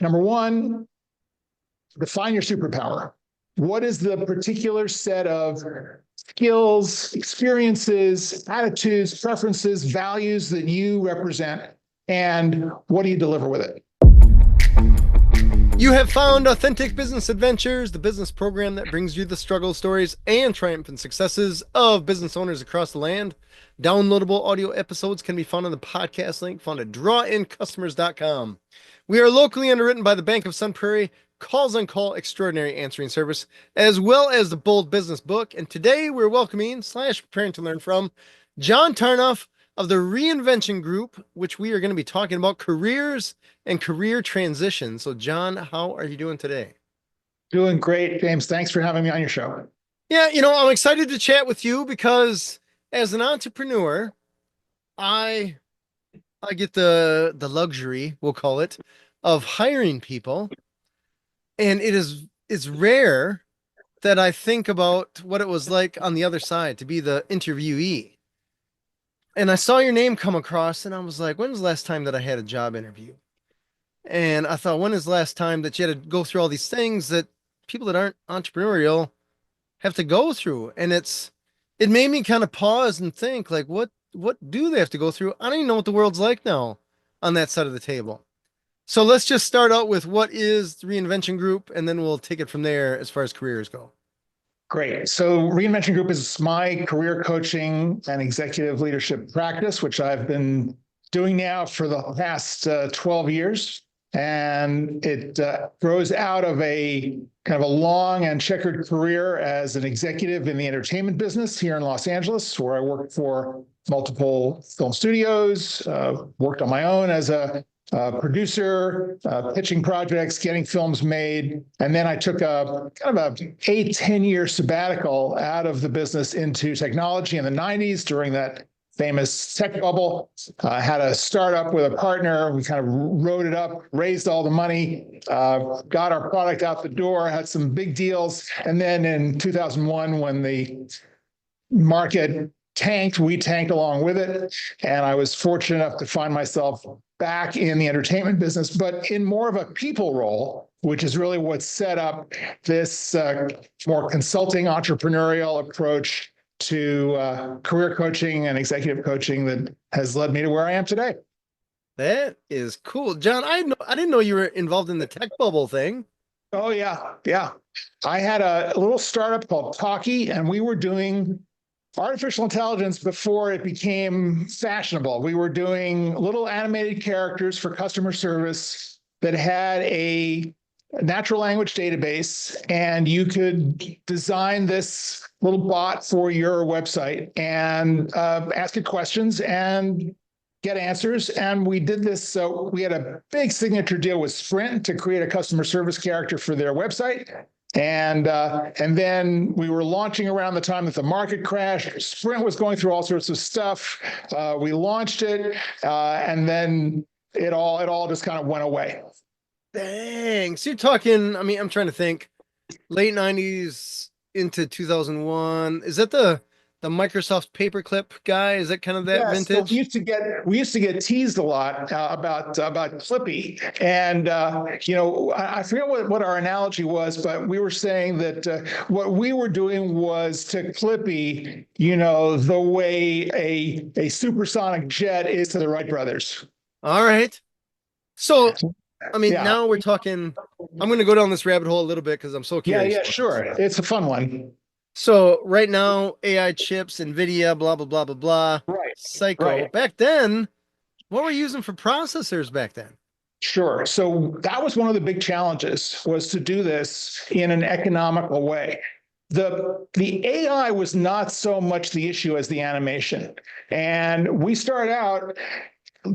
Number one, define your superpower. What is the particular set of skills, experiences, attitudes, preferences, values that you represent, and what do you deliver with it? You have found Authentic Business Adventures, the business program that brings you the struggle stories and triumphant successes of business owners across the land. Downloadable audio episodes can be found on the podcast link found at drawincustomers.com. We are locally underwritten by the Bank of Sun Prairie, Calls on Call Extraordinary Answering Service, as well as the Bold Business Book. And today we're welcoming / preparing to learn from John Tarnoff of the Reinvention Group, which we are going to be talking about careers and career transition. So John, how are you doing today? Doing great, James. Thanks for having me on your show. Yeah, I'm excited to chat with you because as an entrepreneur, I get the luxury, we'll call it, of hiring people. And it's rare that I think about what it was like on the other side to be the interviewee. And I saw your name come across and I was like, when was the last time that I had a job interview? And I thought, when is the last time that you had to go through all these things that people that aren't entrepreneurial have to go through? And it made me kind of pause and think, like, what do they have to go through? I don't even know what the world's like now on that side of the table. So let's just start out with what is the Reinvention Group, and then we'll take it from there as far as careers go. Great. So Reinvention Group is my career coaching and executive leadership practice, which I've been doing now for the past 12 years. And it grows out of a kind of a long and checkered career as an executive in the entertainment business here in Los Angeles, where I worked for multiple film studios, worked on my own as a producer, pitching projects, getting films made. And then I took a kind of a 10-year sabbatical out of the business into technology in the 90s during that famous tech bubble. Had a startup with a partner. We kind of rode it up, raised all the money, got our product out the door, had some big deals. And then in 2001, when the market tanked, we tanked along with it. And I was fortunate enough to find myself back in the entertainment business, but in more of a people role, which is really what set up this more consulting entrepreneurial approach to career coaching and executive coaching that has led me to where I am today. That is cool. John, I didn't know you were involved in the tech bubble thing. Oh, yeah. Yeah. I had a little startup called Talkie, and we were doing artificial intelligence before it became fashionable. We were doing little animated characters for customer service that had a natural language database, and you could design this little bot for your website and ask it questions and get answers. And we did this. So we had a big signature deal with Sprint to create a customer service character for their website. And then we were launching around the time that the market crashed. Sprint was going through all sorts of stuff. We launched it, and then it all just kind of went away. Dang. So you're talking, I'm trying to think, late 90s into 2001. Is that the Microsoft paperclip guy? Is that kind of that vintage? So we used to get teased a lot about Clippy, and I forget what our analogy was, but we were saying that what we were doing was to Clippy, the way a supersonic jet is to the Wright brothers. All right. So, now we're talking. I'm going to go down this rabbit hole a little bit because I'm so curious. Yeah, sure. It's a fun one. So right now, AI chips, NVIDIA, blah, blah, blah, blah, blah. Right. Psycho. Right. Back then, what were you using for processors back then? Sure. So that was one of the big challenges, was to do this in an economical way. The AI was not so much the issue as the animation. And we started out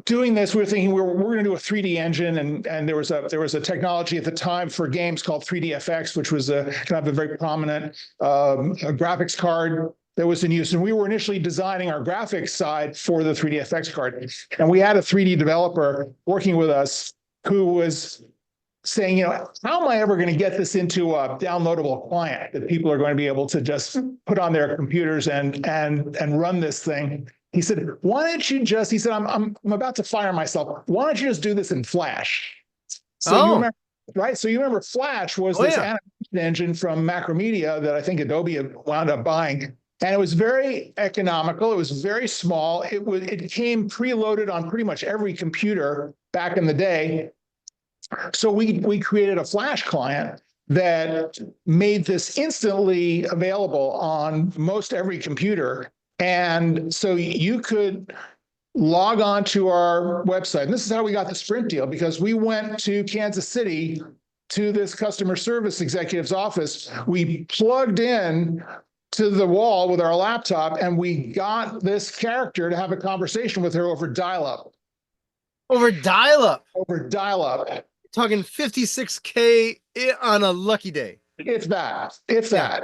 doing this. We were thinking we're going to do a 3D engine, and there was a technology at the time for games called 3DFX, which was a kind of a very prominent graphics card that was in use. And we were initially designing our graphics side for the 3DFX card, and we had a 3D developer working with us who was saying, how am I ever going to get this into a downloadable client that people are going to be able to just put on their computers and run this thing? He said, why don't you just, he said, I'm about to fire myself. Why don't you just do this in Flash? So you Oh, remember, right? So you remember Flash was oh this yeah. animation engine from Macromedia that I think Adobe had wound up buying. And it was very economical. It was very small. It came preloaded on pretty much every computer back in the day. So we created a Flash client that made this instantly available on most every computer. And so you could log on to our website. And this is how we got the Sprint deal, because we went to Kansas City to this customer service executive's office. We plugged in to the wall with our laptop, and we got this character to have a conversation with her over dial-up. Over dial-up. Over dial-up. Talking 56K on a lucky day. It's that. It's Yeah. that.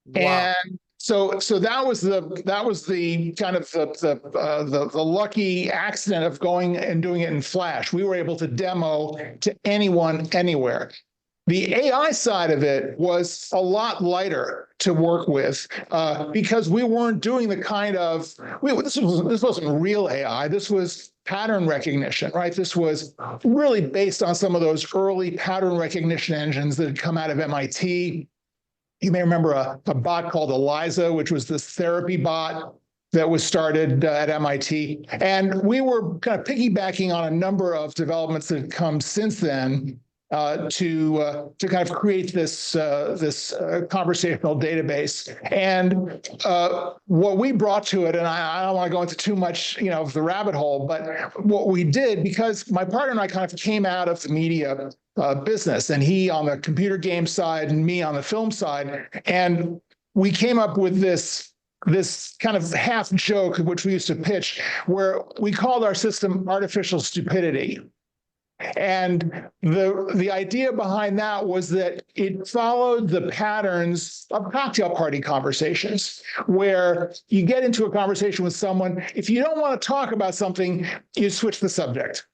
Wow. And so that was the kind of the lucky accident of going and doing it in Flash. We were able to demo to anyone, anywhere. The AI side of it was a lot lighter to work with because we weren't doing the kind of this wasn't real AI. This was pattern recognition, right? This was really based on some of those early pattern recognition engines that had come out of MIT. You may remember a bot called Eliza, which was this therapy bot that was started at MIT. And we were kind of piggybacking on a number of developments that had come since then to kind of create this conversational database. And what we brought to it, and I don't want to go into too much, of the rabbit hole, but what we did, because my partner and I kind of came out of the media business, and he on the computer game side and me on the film side, and we came up with this kind of half joke, which we used to pitch, where we called our system artificial stupidity. And the idea behind that was that it followed the patterns of cocktail party conversations, where you get into a conversation with someone. If you don't want to talk about something, you switch the subject.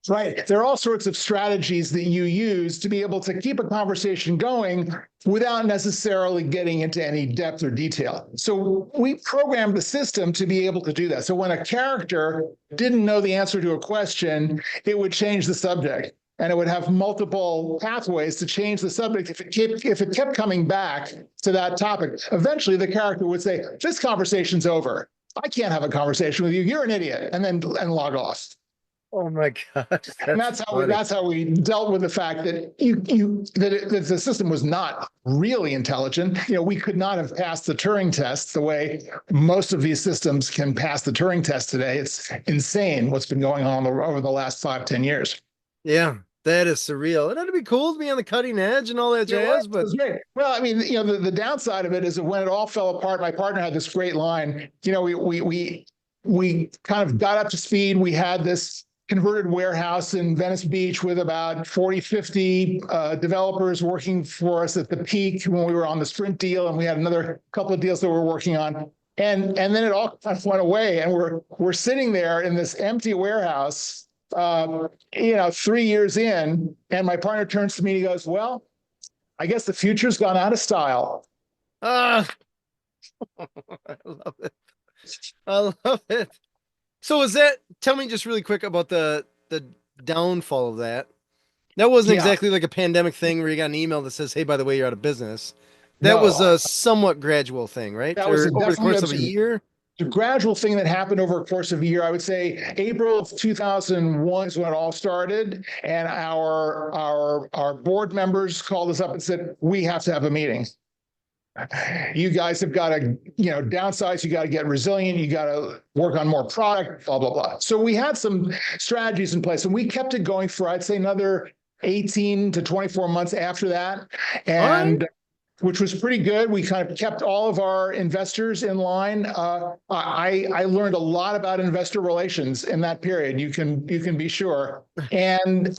Right. There are all sorts of strategies that you use to be able to keep a conversation going without necessarily getting into any depth or detail. So we programmed the system to be able to do that. So when a character didn't know the answer to a question, it would change the subject, and it would have multiple pathways to change the subject. If it kept coming back to that topic, eventually the character would say, "This conversation's over. I can't have a conversation with you. You're an idiot," and log off. Oh my gosh. And that's how we dealt with the fact that that the system was not really intelligent. We could not have passed the Turing test the way most of these systems can pass the Turing test today. It's insane what's been going on over the last 5-10 years. Yeah, that is surreal. And it'd be cool to be on the cutting edge and all that jazz, but great. Well, I mean, the downside of it is that when it all fell apart, my partner had this great line. We kind of got up to speed. We had this converted warehouse in Venice Beach with about 40, 50 developers working for us at the peak when we were on the Sprint deal, and we had another couple of deals that we're working on. And then it all kind of went away, and we're sitting there in this empty warehouse, 3 years in, and my partner turns to me and he goes, "Well, I guess the future's gone out of style." I love it. I love it. So tell me just really quick about the downfall of that. That wasn't exactly like a pandemic thing where you got an email that says, "Hey, by the way, you're out of business." That was a somewhat gradual thing, right? That was over the course of a year. The gradual thing that happened over a course of a year. I would say April of 2001 is when it all started, and our board members called us up and said, "We have to have a meeting. You guys have got to, downsize. You got to get resilient. You got to work on more product, blah, blah, blah." So we had some strategies in place, and we kept it going for, I'd say, another 18 to 24 months after that. And which was pretty good. We kind of kept all of our investors in line. I learned a lot about investor relations in that period. You can be sure. And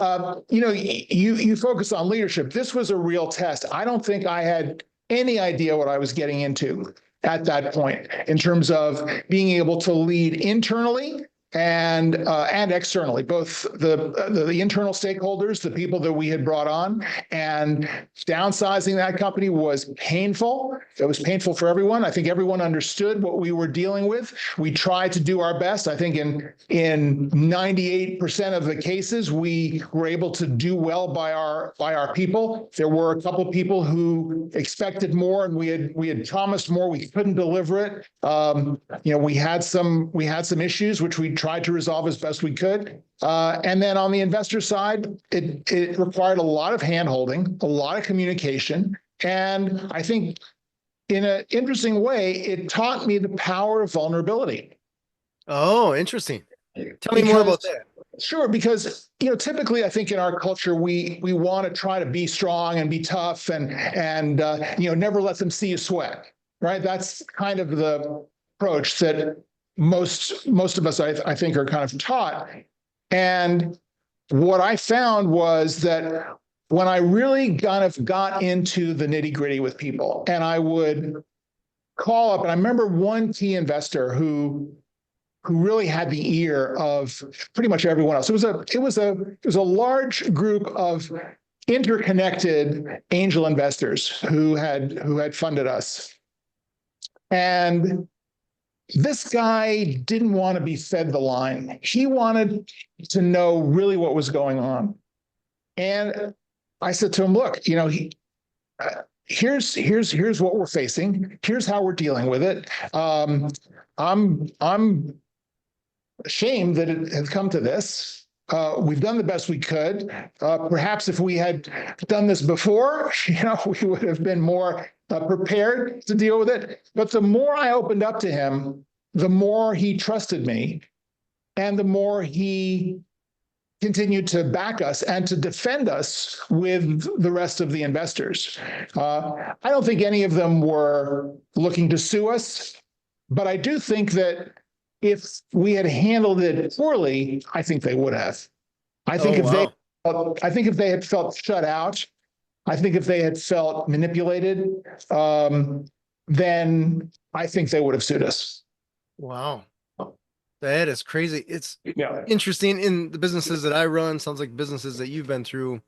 you focus on leadership. This was a real test. I don't think I had any idea what I was getting into at that point in terms of being able to lead internally and externally, both the internal stakeholders, the people that we had brought on, and downsizing that company was painful. It was painful for everyone. I think everyone understood what we were dealing with. We tried to do our best. I think in 98% of the cases, we were able to do well by our people. There were a couple of people who expected more, and we had promised more. We couldn't deliver it. We had some issues which we tried to resolve as best we could. And then on the investor side, it required a lot of hand-holding, a lot of communication. And I think in an interesting way, it taught me the power of vulnerability. Oh, interesting. Tell me more about that. Sure, because typically I think in our culture we want to try to be strong and be tough and never let them see you sweat, right? That's kind of the approach that most of us I think are kind of taught. And what I found was that when I really kind of got into the nitty-gritty with people, and I would call up, and I remember one key investor who really had the ear of pretty much everyone else. It was a large group of interconnected angel investors who had funded us. And this guy didn't want to be fed the line. He wanted to know really what was going on. And I said to him, look, here's what we're facing. Here's how we're dealing with it. I'm ashamed that it has come to this. We've done the best we could. Perhaps if we had done this before, we would have been more prepared to deal with it. But the more I opened up to him, the more he trusted me, and the more he continued to back us and to defend us with the rest of the investors. I don't think any of them were looking to sue us, but I do think that if we had handled it poorly, I think they would have. I think if they had felt shut out, I think if they had felt manipulated, then I think they would have sued us. Wow. That is crazy. It's interesting in the businesses that I run. Sounds like businesses that you've been through.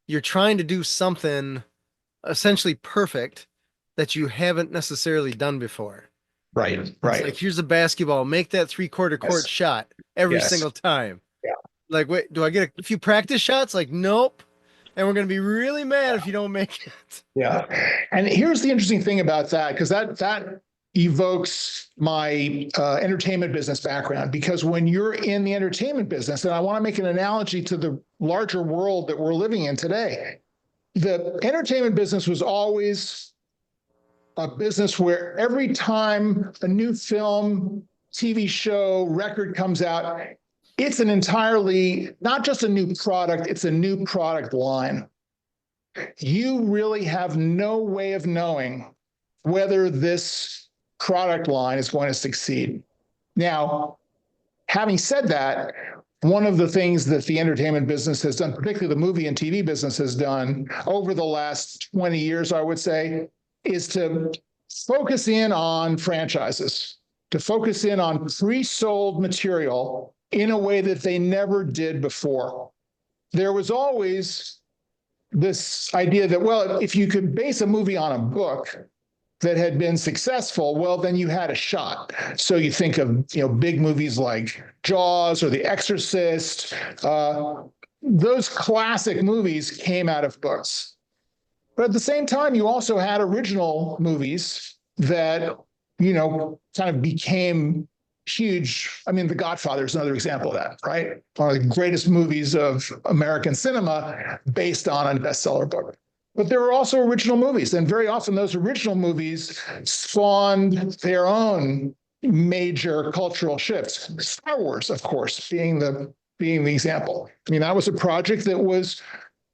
You're trying to do something essentially perfect that you haven't necessarily done before. Right. It's like, here's a basketball, make that 3/4 court shot every single time. Yeah. Like, wait, do I get a few practice shots? Like, nope. And we're going to be really mad if you don't make it. Yeah. And here's the interesting thing about that, because that evokes my entertainment business background. Because when you're in the entertainment business, and I want to make an analogy to the larger world that we're living in today, the entertainment business was always a business where every time a new film, TV show, record comes out, it's an entirely, not just a new product, it's a new product line. You really have no way of knowing whether this product line is going to succeed. Now, having said that, one of the things that the entertainment business has done, particularly the movie and TV business has done over the last 20 years, I would say, is to focus in on franchises, to focus in on pre-sold material in a way that they never did before. There was always this idea that, well, if you could base a movie on a book that had been successful, well, then you had a shot. So you think of, big movies like Jaws or The Exorcist. Those classic movies came out of books. But at the same time, you also had original movies that, kind of became huge. I mean, The Godfather is another example of that, right? One of the greatest movies of American cinema based on a bestseller book. But there were also original movies, and very often those original movies spawned their own major cultural shifts. Star Wars, of course, being the example. I mean, that was a project that was,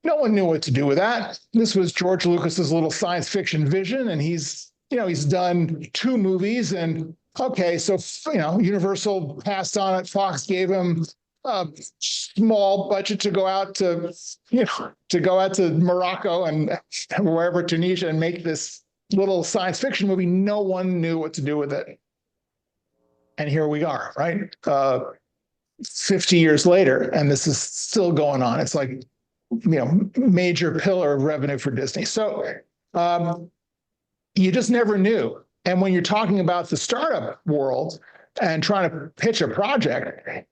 no one knew what to do with that. This was George Lucas's little science fiction vision, and he's done 2 movies, and okay, so Universal passed on it. Fox gave him a small budget to go out to Morocco and wherever, Tunisia, and make this little science fiction movie. No one knew what to do with it. And here we are, right? 50 years later, and this is still going on. It's like, major pillar of revenue for Disney. So you just never knew. And when you're talking about the startup world and trying to pitch a project,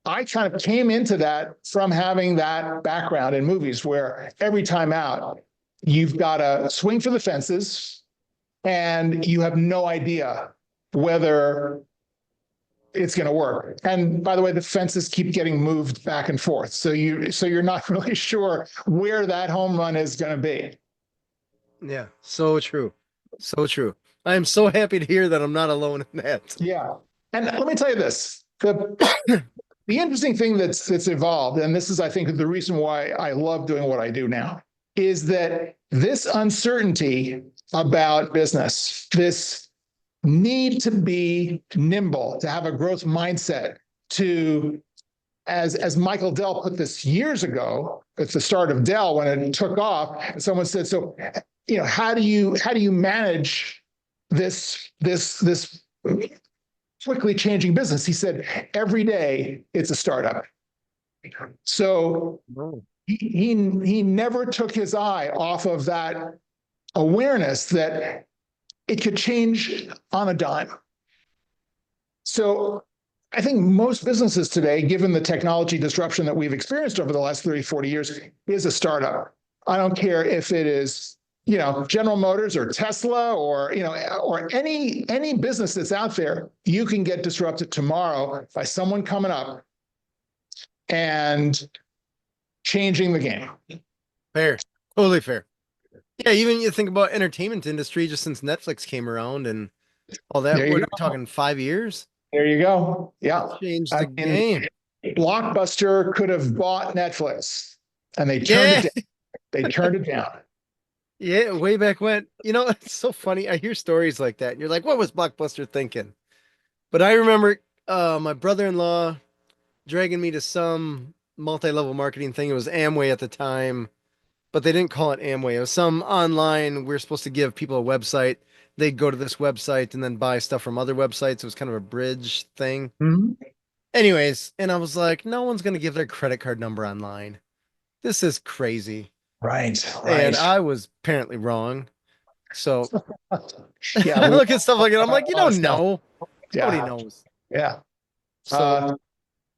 I kind of came into that from having that background in movies where every time out, you've got to swing for the fences and you have no idea whether it's going to work. And by the way, the fences keep getting moved back and forth. So you're not really sure where that home run is going to be. Yeah, so true. So true. I am so happy to hear that I'm not alone in that. Yeah. And let me tell you this. The interesting thing that's evolved, and this is, I think, the reason why I love doing what I do now, is that this uncertainty about business, this need to be nimble, to have a growth mindset, to, as Michael Dell put this years ago at the start of Dell when it took off, someone said, so, how do you manage this quickly changing business? He said, every day it's a startup. So he never took his eye off of that awareness that it could change on a dime. So I think most businesses today, given the technology disruption that we've experienced over the last 30, 40 years, is a startup. I don't care if it is, General Motors or Tesla or any business that's out there, you can get disrupted tomorrow by someone coming up and changing the game. Fair. Totally fair. Yeah, even you think about entertainment industry just since Netflix came around and all that. We're talking 5 years. There you go. Yeah. Changed the game. Blockbuster could have bought Netflix and they turned it down. They turned it down. Yeah, way back when. It's so funny. I hear stories like that and you're like, what was Blockbuster thinking? But I remember my brother-in-law dragging me to some multi-level marketing thing. It was Amway at the time, but they didn't call it Amway. It was some online. We're supposed to give people a website. They'd go to this website and then buy stuff from other websites. It was kind of a bridge thing. Mm-hmm. Anyways, and I was like, no one's going to give their credit card number online. This is crazy. Right. And I was apparently wrong. So yeah, I look at stuff like that. I'm like, you don't know. Yeah. Nobody knows. Yeah. So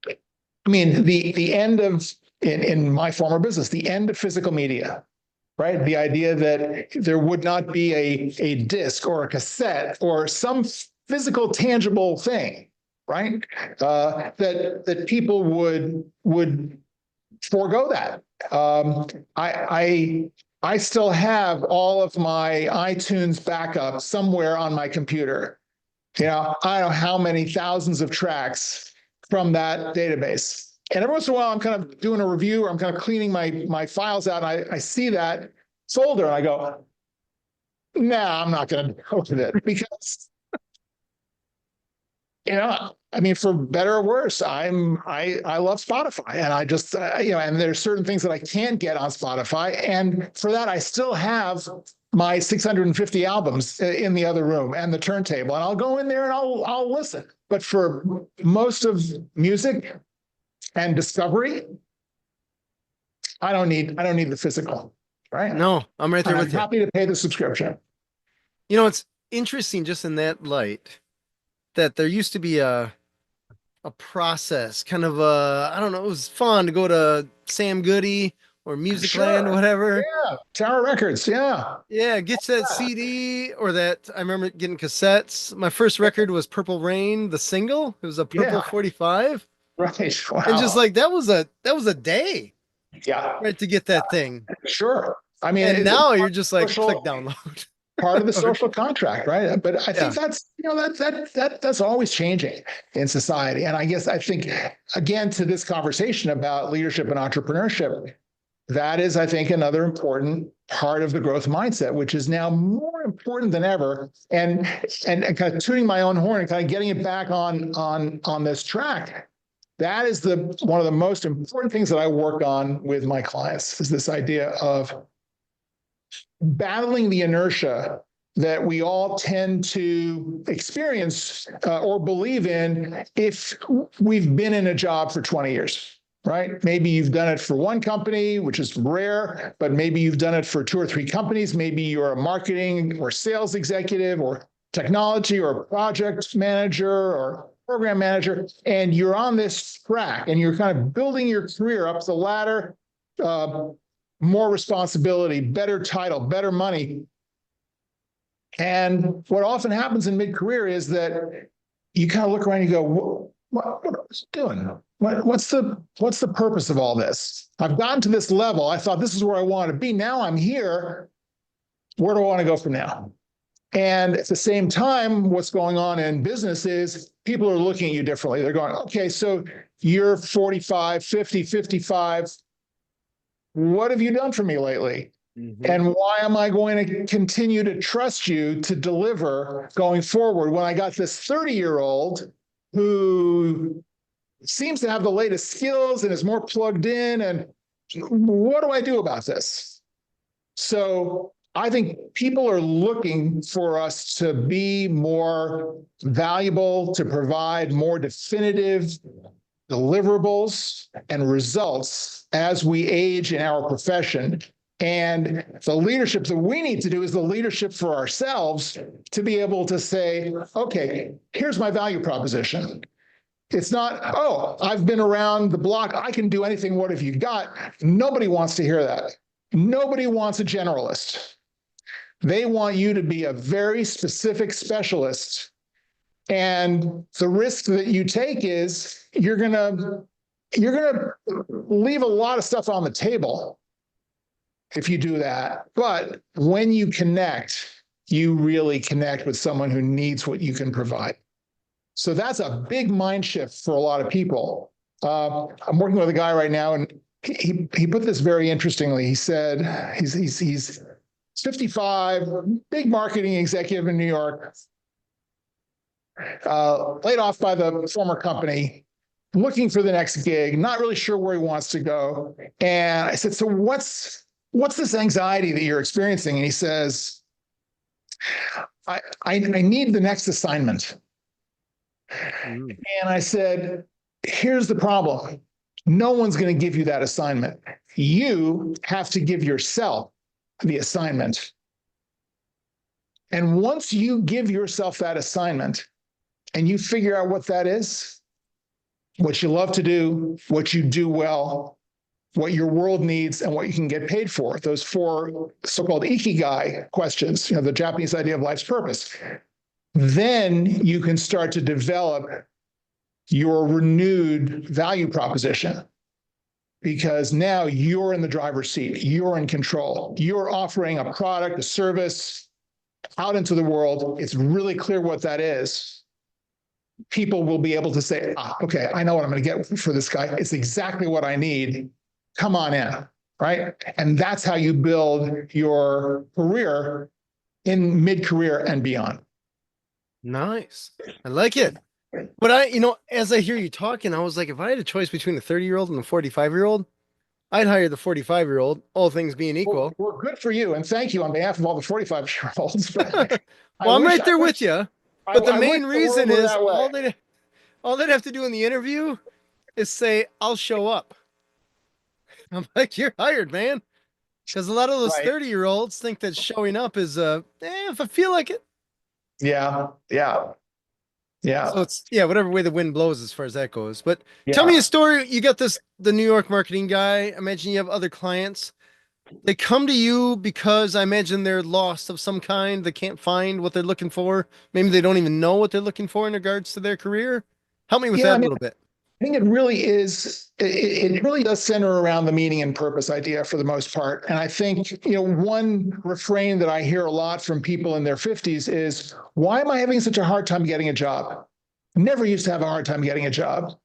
I mean, the end of in my former business, the end of physical media, right? The idea that there would not be a disc or a cassette or some physical, tangible thing, right? That people would forego that. I still have all of my iTunes backup somewhere on my computer. I don't know how many thousands of tracks from that database. And every once in a while, I'm kind of doing a review or I'm kind of cleaning my files out. And I see that folder and I go, nah, I'm not going to go with it because, I mean, for better or worse, I love Spotify and I just, and there's certain things that I can't get on Spotify. And for that, I still have my 650 albums in the other room and the turntable, and I'll go in there and I'll listen. But for most of music and discovery, I don't need the physical, right? no, I'm right there with you. I'm happy to pay the subscription. It's interesting just in that light that there used to be a process, kind of I don't know, it was fun to go to Sam Goody or Musicland or whatever. Yeah, Tower Records, yeah. Yeah, get that CD or that. I remember getting cassettes. My first record was Purple Rain, the single. It was a Purple 45. Right. Wow. And just like that was a day. Yeah. Right, to get that thing. Sure. I mean, and now you're just like click download. Part of the social contract, right? But I think that's always changing in society. And I think again to this conversation about leadership and entrepreneurship, that is, I think, another important part of the growth mindset, which is now more important than ever. And kind of tooting my own horn and kind of getting it back on this track. That is one of the most important things that I work on with my clients is this idea of battling the inertia that we all tend to experience or believe in if we've been in a job for 20 years, right? Maybe you've done it for one company, which is rare, but maybe you've done it for 2 or 3 companies. Maybe you're a marketing or sales executive or technology or project manager or program manager, and you're on this track and you're kind of building your career up the ladder, more responsibility, better title, better money. And what often happens in mid-career is that you kind of look around and you go, what was I doing? What's the purpose of all this? I've gotten to this level. I thought this is where I want to be. Now I'm here. Where do I want to go from now? And at the same time, what's going on in business is people are looking at you differently. They're going, okay, so you're 45, 50, 55. What have you done for me lately? Mm-hmm. And why am I going to continue to trust you to deliver going forward when I got this 30-year-old who seems to have the latest skills and is more plugged in? And what do I do about this? So I think people are looking for us to be more valuable, to provide more definitive deliverables and results as we age in our profession. And the leadership that we need to do is the leadership for ourselves to be able to say, okay, here's my value proposition. It's not, oh, I've been around the block. I can do anything. What have you got? Nobody wants to hear that. Nobody wants a generalist. They want you to be a very specific specialist. And the risk that you take is you're gonna leave a lot of stuff on the table if you do that. But when you connect, you really connect with someone who needs what you can provide. So that's a big mind shift for a lot of people. I'm working with a guy right now, and he put this very interestingly. He said he's 55, big marketing executive in New York, laid off by the former company, looking for the next gig, not really sure where he wants to go. And I said, so what's this anxiety that you're experiencing? And he says, I need the next assignment. Mm. And I said, here's the problem. No one's going to give you that assignment. You have to give yourself the assignment. And once you give yourself that assignment and you figure out what that is, what you love to do, what you do well, what your world needs, and what you can get paid for, those 4 so-called ikigai questions, the Japanese idea of life's purpose, then you can start to develop your renewed value proposition. Because now you're in the driver's seat, you're in control, you're offering a product, a service out into the world. It's really clear what that is. People will be able to say, okay, I know what I'm going to get for this guy. It's exactly what I need. Come on in, right? And that's how you build your career in mid-career and beyond. Nice. I like it. But as I hear you talking, I was like, if I had a choice between a 30-year-old and a 45-year-old, I'd hire the 45-year-old, all things being equal. Well, good for you. And thank you on behalf of all the 45-year-olds. Well, I'm right there with you. But the main reason is all they'd have to do in the interview is say, I'll show up. I'm like, you're hired, man. Because a lot of those 30-year-olds think that showing up is, if I feel like it. Yeah. So it's, whatever way the wind blows as far as that goes. But tell me a story. You got the New York marketing guy. I imagine you have other clients. They come to you because I imagine they're lost of some kind. They can't find what they're looking for. Maybe they don't even know what they're looking for in regards to their career. Help me with that a little bit. I think it really is, it really does center around the meaning and purpose idea for the most part. And I think, one refrain that I hear a lot from people in their 50s is, why am I having such a hard time getting a job? Never used to have a hard time getting a job.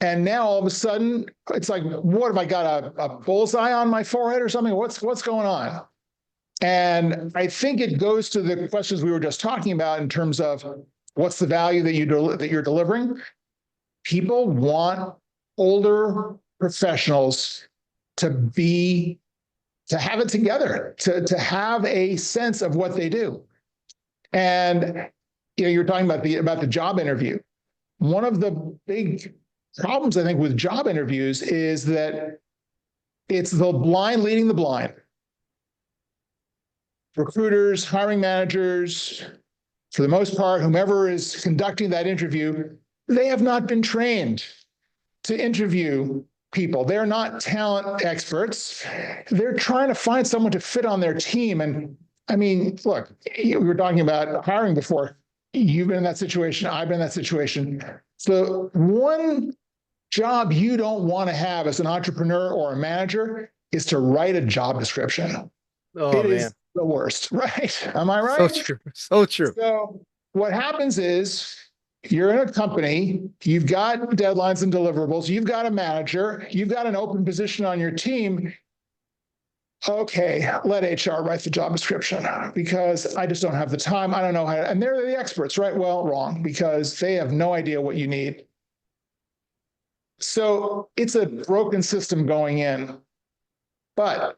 And now all of a sudden, it's like, what have I got, a bullseye on my forehead or something? What's going on? And I think it goes to the questions we were just talking about in terms of what's the value that you're delivering. People want older professionals to have it together, to have a sense of what they do. And you're talking about the job interview. One of the big problems, I think, with job interviews is that it's the blind leading the blind. Recruiters, hiring managers, for the most part, whomever is conducting that interview, they have not been trained to interview people. They're not talent experts. They're trying to find someone to fit on their team. And I mean, look, we were talking about hiring before. You've been in that situation. I've been in that situation. So one job you don't want to have as an entrepreneur or a manager is to write a job description. Oh, It man. is the worst, right? Am I So right? true. So true. So what happens is you're in a company, you've got deadlines and deliverables, you've got a manager, you've got an open position on your team. Okay, let HR write the job description because I just don't have the time. I don't know how to, and they're the experts, right? Well, wrong, because they have no idea what you need. So it's a broken system going in. But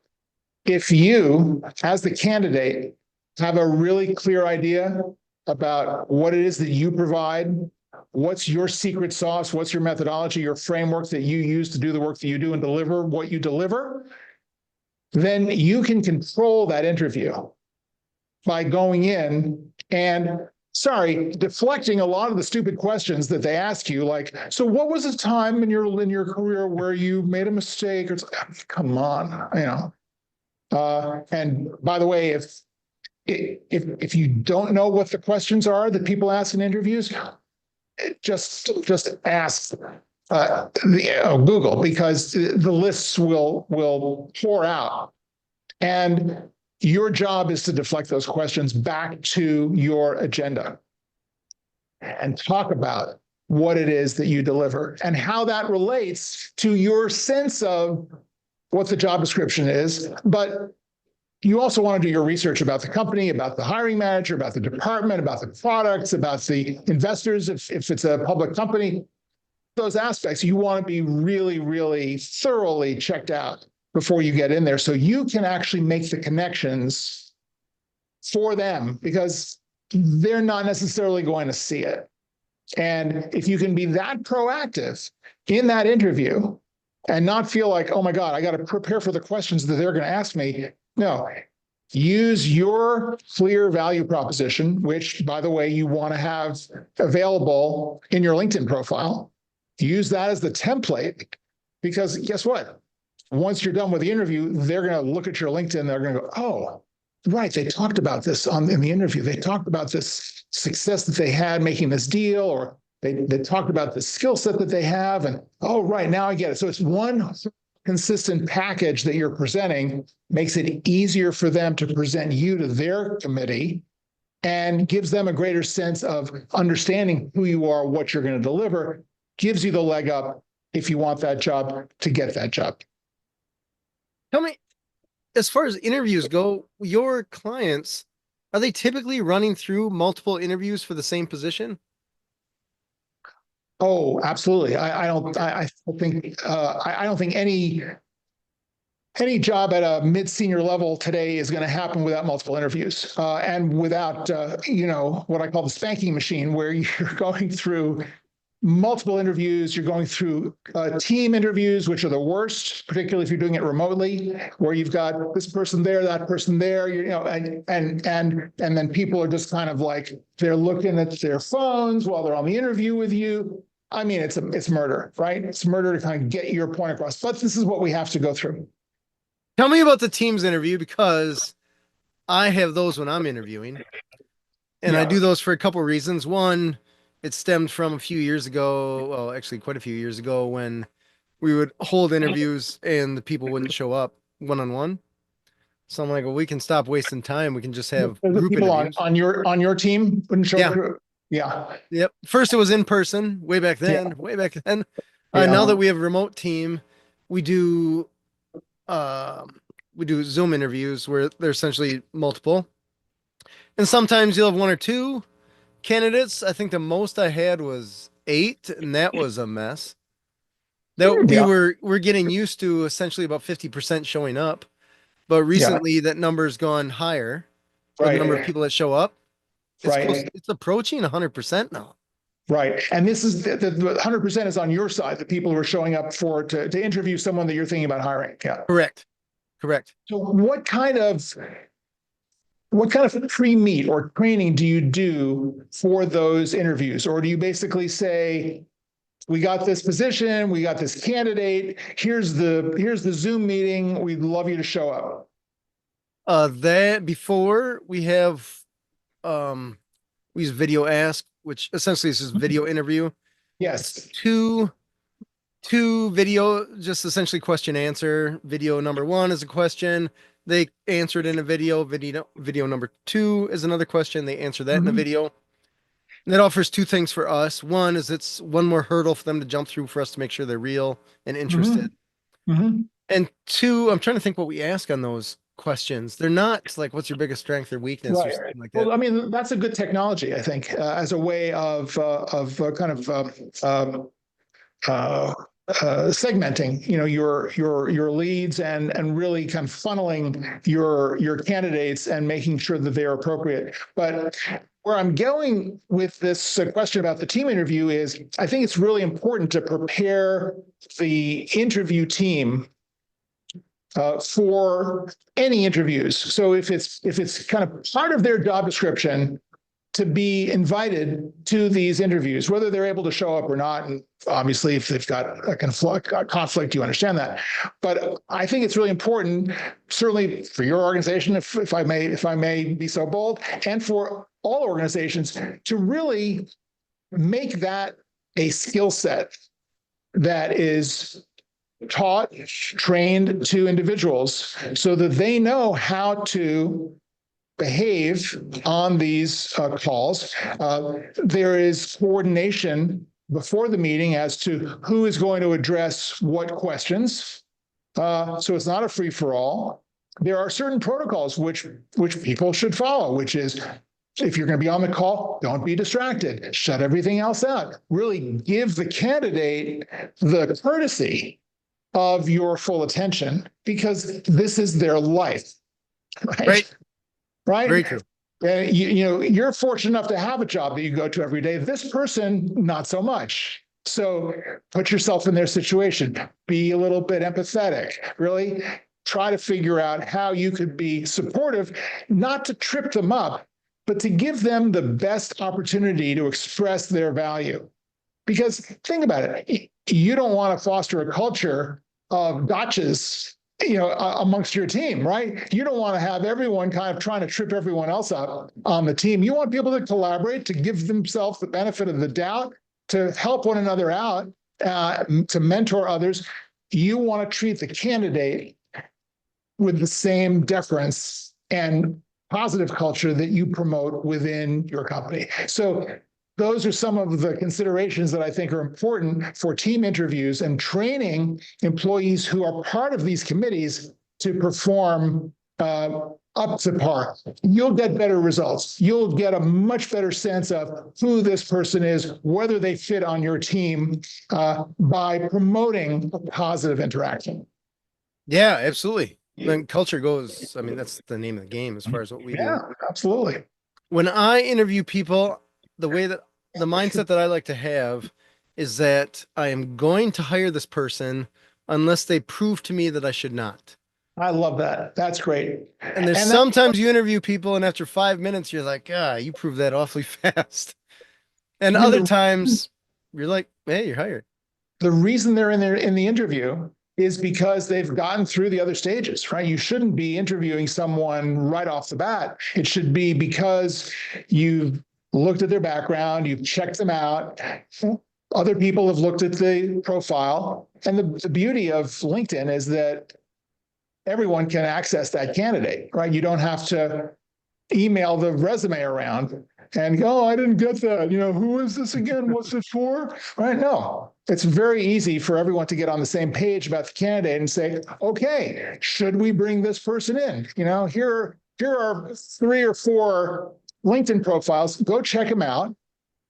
if you, as the candidate, have a really clear idea about what it is that you provide, what's your secret sauce, what's your methodology, your framework that you use to do the work that you do and deliver what you deliver, then you can control that interview by going in and deflecting a lot of the stupid questions that they ask you, like, so what was the time in your career where you made a mistake? Or come on, and by the way, if you don't know what the questions are that people ask in interviews, just ask Google, because the lists will pour out, and your job is to deflect those questions back to your agenda and talk about what it is that you deliver and how that relates to your sense of what the job description is. But you also want to do your research about the company, about the hiring manager, about the department, about the products, about the investors, if it's a public company. Those aspects, you want to be really, really thoroughly checked out before you get in there, so you can actually make the connections for them, because they're not necessarily going to see it. And if you can be that proactive in that interview and not feel like, oh my God, I got to prepare for the questions that they're going to ask me. No, use your clear value proposition, which, by the way, you want to have available in your LinkedIn profile. Use that as the template, because guess what? Once you're done with the interview, they're going to look at your LinkedIn. They're going to go, oh, right, they talked about this in the interview. They talked about this success that they had making this deal, or they talked about the skill set that they have. And, oh, right, now I get it. So it's one consistent package that you're presenting, makes it easier for them to present you to their committee, and gives them a greater sense of understanding who you are, what you're going to deliver, gives you the leg up if you want that job to get that job. Tell me, as far as interviews go, your clients, are they typically running through multiple interviews for the same position? Oh, absolutely. I don't think any job at a mid-senior level today is going to happen without multiple interviews, and without what I call the spanking machine, where you're going through multiple interviews. You're going through team interviews, which are the worst, particularly if you're doing it remotely, where you've got this person there, that person there, and then people are just kind of like, they're looking at their phones while they're on the interview with you. I mean, it's murder, right? It's murder to kind of get your point across. But this is what we have to go through. Tell me about the Teams interview, because I have those when I'm interviewing. And I do those for a couple of reasons. One, it stemmed from a few years ago, well, actually quite a few years ago, when we would hold interviews and the people wouldn't show up one-on-one. So I'm like, well, we can stop wasting time. We can just have group People interviews. on your team wouldn't show up. Yeah. Yep. First it was in person, way back then. Now that we have a remote team, we do Zoom interviews where they're essentially multiple. And sometimes you'll have one or two candidates. I think the most I had was 8, and that was a mess. We're getting used to essentially about 50% showing up, but recently that number's gone higher for the number of people that show up. right? It's approaching 100% now. Right. And this is the 100% is on your side, the people who are showing up to interview someone that you're thinking about hiring. Yeah. Correct. Correct. So what kind of pre-meet or training do you do for those interviews? Or do you basically say, we got this position, we got this candidate, here's the Zoom meeting, we'd love you to show up? That before we have, we use video ask, which essentially is just video interview. Yes. Two video, just essentially question answer. Video number one is a question. They answered in a video. Video number two is another question. They answer that in a video. And that offers two things for us. One is it's one more hurdle for them to jump through for us to make sure they're real and interested. And two, I'm trying to think what we ask on those questions. They're not like, what's your biggest strength or weakness or something like that. Well, I mean, that's a good technology, I think, as a way of segmenting, your leads and really kind of funneling your candidates and making sure that they're appropriate. But where I'm going with this question about the team interview is, I think it's really important to prepare the interview team for any interviews. So if it's kind of part of their job description to be invited to these interviews, whether they're able to show up or not, and obviously if they've got a conflict, you understand that. But I think it's really important, certainly for your organization, if I may be so bold, and for all organizations, to really make that a skill set that is taught, trained to individuals so that they know how to behave on these calls. There is coordination before the meeting as to who is going to address what questions. So it's not a free-for-all. There are certain protocols which people should follow, which is, if you're going to be on the call, don't be distracted. Shut everything else out. Really give the candidate the courtesy of your full attention, because this is their life. Right? Very true. You're fortunate enough to have a job that you go to every day. This person, not so much. So put yourself in their situation. Be a little bit empathetic. Really try to figure out how you could be supportive, not to trip them up, but to give them the best opportunity to express their value. Because think about it. You don't want to foster a culture of gotchas, amongst your team, right? You don't want to have everyone kind of trying to trip everyone else up on the team. You want people to collaborate, to give themselves the benefit of the doubt, to help one another out, to mentor others. You want to treat the candidate with the same deference and positive culture that you promote within your company. So those are some of the considerations that I think are important for team interviews and training employees who are part of these committees to perform up to par. You'll get better results. You'll get a much better sense of who this person is, whether they fit on your team, by promoting a positive interaction. Yeah, absolutely. When culture goes, I mean, that's the name of the game as far as what we do. Yeah, absolutely. When I interview people, the mindset that I like to have is that I am going to hire this person unless they prove to me that I should not. I love that. That's great. And sometimes you interview people and after 5 minutes, you're like, you proved that awfully fast. And other times you're like, hey, you're hired. The reason they're in the interview is because they've gotten through the other stages, right? You shouldn't be interviewing someone right off the bat. It should be because you've looked at their background, you've checked them out. Other people have looked at the profile. And the beauty of LinkedIn is that everyone can access that candidate, right? You don't have to email the resume around and go, I didn't get that. Who is this again? What's it for? Right? No, it's very easy for everyone to get on the same page about the candidate and say, okay, should we bring this person in? Here are 3 or 4 LinkedIn profiles. Go check them out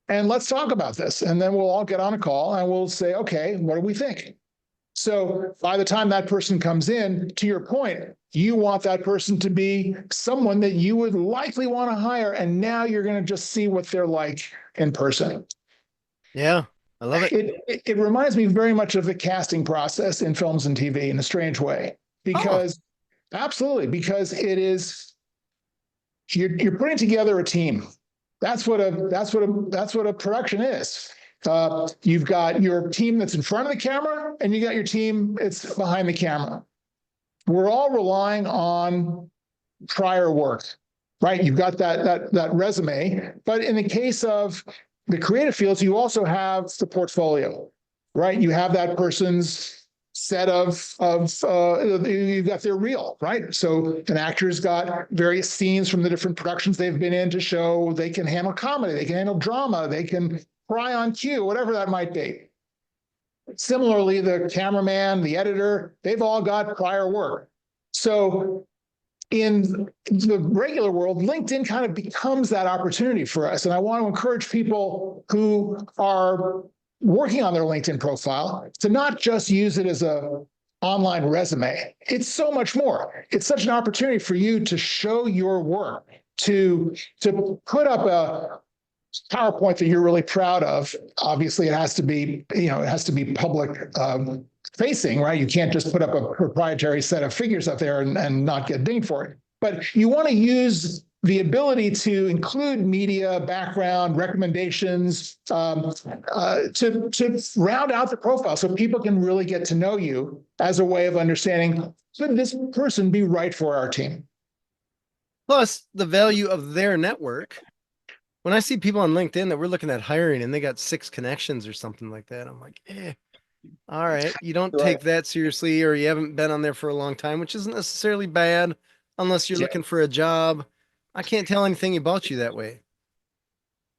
and let's talk about this. And then we'll all get on a call and we'll say, okay, what do we think? So by the time that person comes in, to your point, You want that person to be someone that you would likely want to hire. And now you're going to just see what they're like in person. Yeah, I love it. It reminds me very much of the casting process in films and TV in a strange way, Oh, because absolutely, because it is you're putting together a team. That's what a production is. You've got your team that's in front of the camera, and you got your team that's behind the camera. We're all relying on prior work, right? You've got that resume, but in the case of the creative fields, you also have the portfolio, right? You have that person's set you've got their reel, right? So an actor's got various scenes from the different productions they've been in to show they can handle comedy, they can handle drama, they can cry on cue, whatever that might be. Similarly, the cameraman, the editor, they've all got prior work. So in the regular world, LinkedIn kind of becomes that opportunity for us. And I want to encourage people who are working on their LinkedIn profile to not just use it as a online resume. It's so much more. It's such an opportunity for you to show your work, to put up a PowerPoint that you're really proud of. Obviously, it has to be, public facing, right? You can't just put up a proprietary set of figures up there and not get dinged for it. But you want to use the ability to include media, background, recommendations to round out the profile so people can really get to know you as a way of understanding, could this person be right for our team? plus the value of their network. When I see people on LinkedIn that we're looking at hiring and they got 6 connections or something like that, I'm like, all right, you don't Right. take that seriously, or you haven't been on there for a long time, which isn't necessarily bad unless you're Yeah. looking for a job. I can't tell anything about you that way.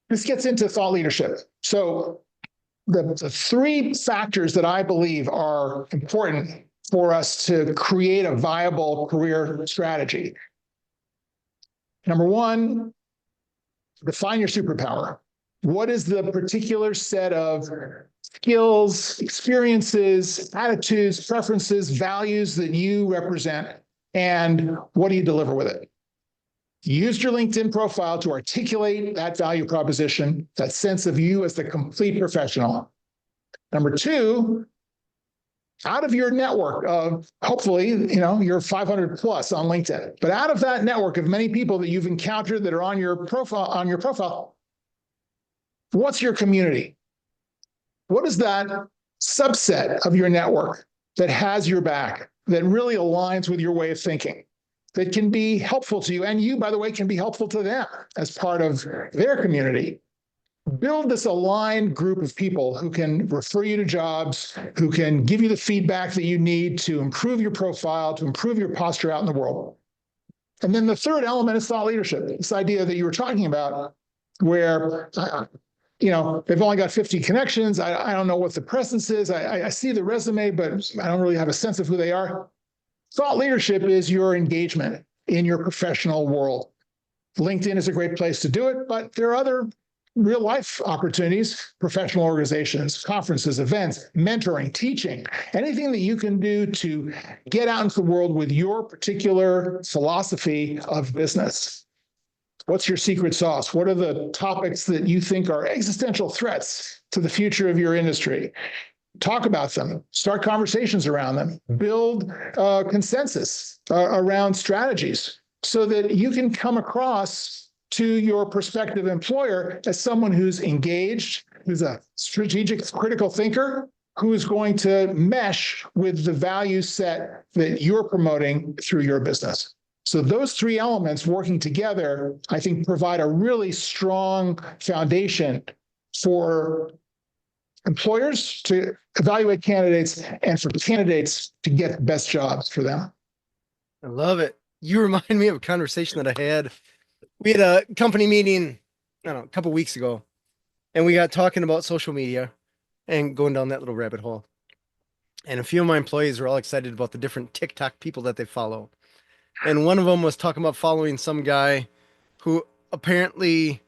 This gets into thought leadership. So the 3 factors that I believe are important for us to create a viable career strategy. Number 1, define your superpower. What is the particular set of skills, experiences, attitudes, preferences, values that you represent, and what do you deliver with it? Use your LinkedIn profile to articulate that value proposition, that sense of you as the complete professional. Number 2, out of your network of hopefully, you're 500 plus on LinkedIn, but out of that network of many people that you've encountered that are on your profile, what's your community? What is that subset of your network that has your back, that really aligns with your way of thinking, that can be helpful to you? And you, by the way, can be helpful to them as part of their community. Build this aligned group of people who can refer you to jobs, who can give you the feedback that you need to improve your profile, to improve your posture out in the world. And then the third element is thought leadership, this idea that you were talking about, where they've only got 50 connections. I don't know what the presence is. I see the resume, but I don't really have a sense of who they are. Thought leadership is your engagement in your professional world. LinkedIn is a great place to do it, but there are other real life opportunities, professional organizations, conferences, events, mentoring, teaching, anything that you can do to get out into the world with your particular philosophy of business. What's your secret sauce? What are the topics that you think are existential threats to the future of your industry? Talk about them, start conversations around them, build consensus around strategies so that you can come across to your prospective employer as someone who's engaged, who's a strategic, critical thinker, who is going to mesh with the value set that you're promoting through your business. So those 3 elements working together, I think, provide a really strong foundation for employers to evaluate candidates and for candidates to get the best jobs for them. I love it. You remind me of a conversation that I had. We had a company meeting, I don't know, a couple weeks ago, and we got talking about social media and going down that little rabbit hole. And a few of my employees were all excited about the different TikTok people that they follow. And one of them was talking about following some guy who apparently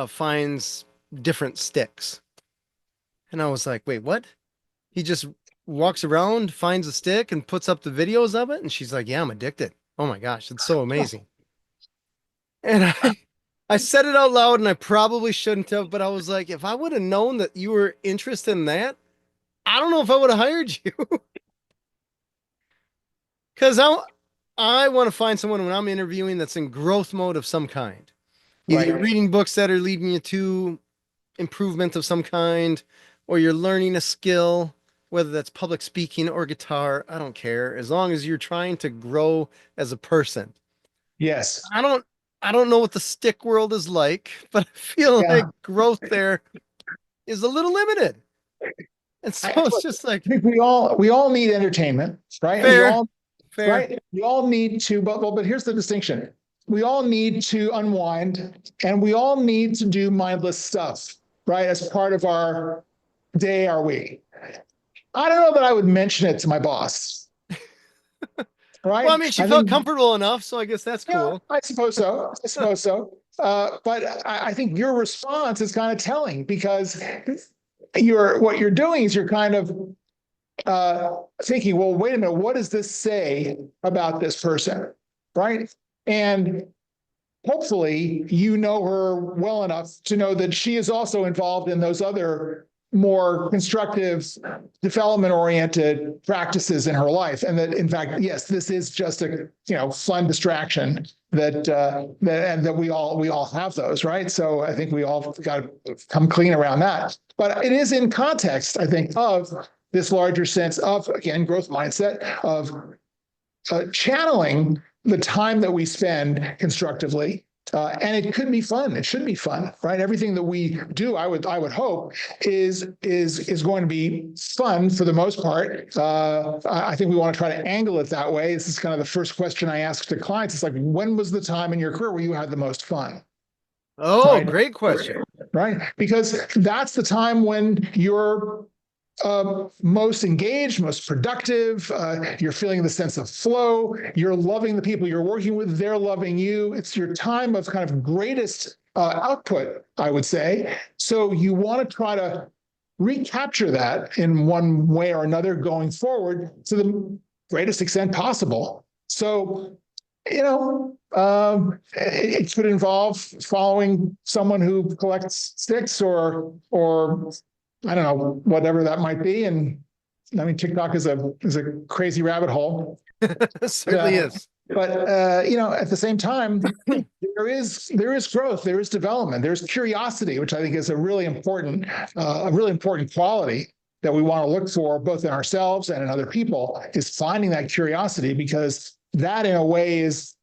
finds different sticks. And I was like, wait, what? He just walks around, finds a stick, and puts up the videos of it. And she's like, "Yeah, I'm addicted. Oh my gosh, it's so amazing." And I said it out loud, and I probably shouldn't have, but I was like, if I would have known that you were interested in that, I don't know if I would have hired you. Because I want to find someone when I'm interviewing that's in growth mode of some kind. Either you're Right. reading books that are leading you to improvement of some kind, or you're learning a skill, whether that's public speaking or guitar. I don't care. As long as you're trying to grow as a person. Yes. I don't I don't know what the stick world is like, but I feel like Yeah. growth there is a little limited. And so it's Look, just I like think we all need entertainment, right? We fair, all fair. right. We all need to, but here's the distinction. We all need to unwind and we all need to do mindless stuff, right? As part of our day, our week. I don't know that I would mention it to my boss, Well, I right? mean, she I felt think, comfortable enough, so I guess that's yeah, cool. I suppose so. I suppose so. But I think your response is kind of telling because what you're doing is you're kind of thinking, well, wait a minute, what does this say about this person? Right. And hopefully you know her well enough to know that she is also involved in those other more constructive development oriented practices in her life, and that in fact, yes, this is just a fun distraction that we all have those, right? So I think we all got to come clean around that, but it is in context, I think, of this larger sense of, again, growth mindset of channeling the time that we spend constructively. And it could be fun. It should be fun, right? Everything that we do, I would hope, is going to be fun for the most part. I think we want to try to angle it that way. This is kind of the first question I ask to clients. It's like, when was the time in your career where you had the most fun? Oh, Right? great question. Right? Because that's the time when you're most engaged, most productive. You're feeling the sense of flow. You're loving the people you're working with. They're loving you. It's your time of kind of greatest output, I would say. So you want to try to recapture that in one way or another going forward to the greatest extent possible. So, it could involve following someone who collects sticks or I don't know, whatever that might be. And I mean, TikTok is a crazy rabbit hole. It But, certainly is. at the same time, there is growth, there is development, there's curiosity, which I think is a really important quality that we want to look for both in ourselves and in other people, is finding that curiosity, because that in a way is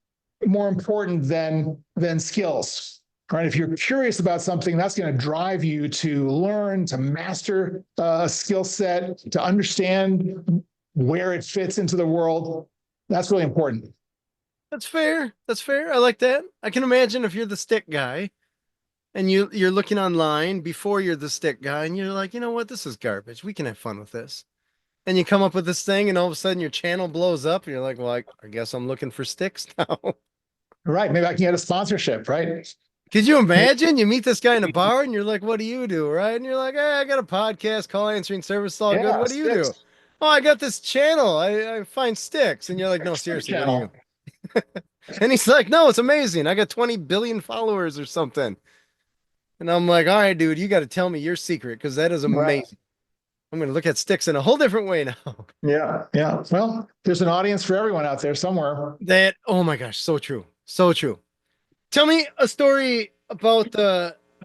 more important than skills. Right? If you're curious about something, that's going to drive you to learn, to master a skill set, to understand where it fits into the world. That's really important. That's fair. That's fair. I like that. I can imagine if you're the stick guy and you're looking online before you're the stick guy and you're like, you know what, this is garbage. We can have fun with this. And you come up with this thing and all of a sudden your channel blows up and you're like, well, I guess I'm looking for sticks now. Right? Maybe I can get a sponsorship. Right? Could you imagine? You meet this guy in a bar and you're like, what do you do? Right? And you're like, hey, I got a podcast, call answering service, all good. Yeah, What do you do? sticks. Oh, I got this channel. I find sticks. And you're like, no, Stick seriously, what do you? channel. And he's like, no, it's amazing. I got 20 billion followers or something. And I'm like, all right, dude, you got to tell me your secret because that is Right. amazing. I'm going to look at sticks in a whole different way now. Yeah. Yeah. Well, there's an audience for everyone out there somewhere. That, oh my gosh, so true. So true. Tell me a story about